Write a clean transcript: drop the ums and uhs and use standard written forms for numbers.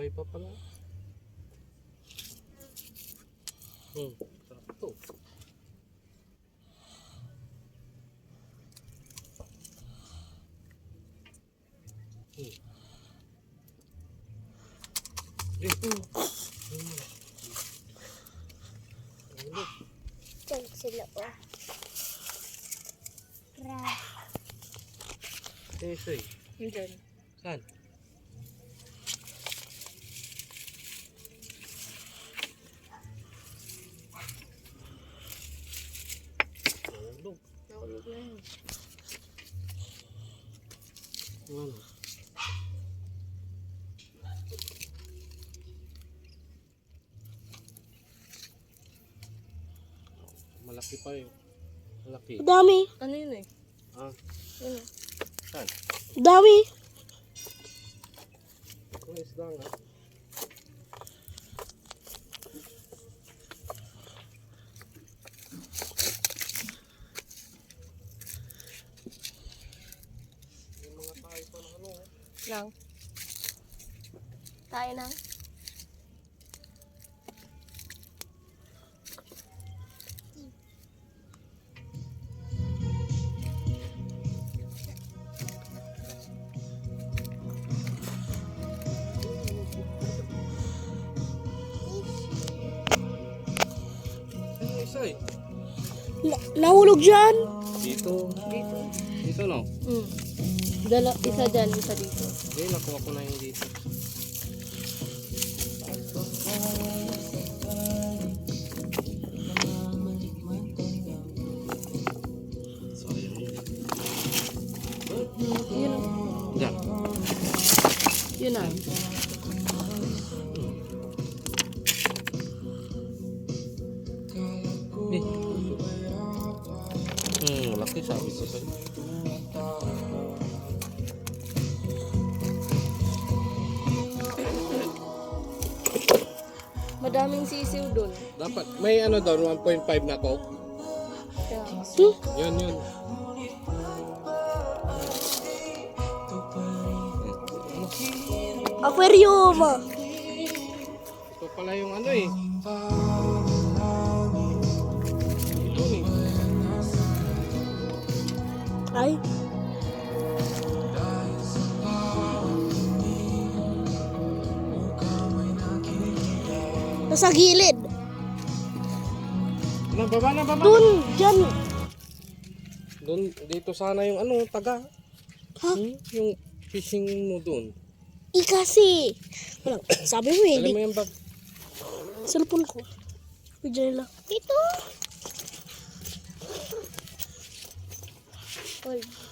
Buhay pa pala. Sarap ito. Diyan sila oh. Soy. Diyan. Saan? Nahulog. Nahulog na yun. Ano? Malaki pa yun. Malaki. Dami. Ano yun eh? Ah, Yun eh. saan? Dami. Kung isda nga. Yung mga tayo pa na ano. Lang. Tayo lang. Ano isa eh? Nahulog dyan. Dito. Dito. Dito no? Isa dyan, isa dito. Hindi, nakuha ko na yung dito. Sayang yun. Yun. Diyan. Yun ah. Malaki sabi ko sa'yo. Madaming sisiw dun. Dapat, may ano doon, 1.5 na coke. Kaya, Yun. Aquarium. Ito pala yung ano eh. Ito eh. Ay. Nasa gilid. Ano, baba na, baba. Dun, dyan. Doon, dito sana yung ano, taga. Ha? Yung fishing mo doon. Kasi. Wala, sabi mo Alam eh. mo yung bag. Cellphone ko. Video nila. Ito. Hold.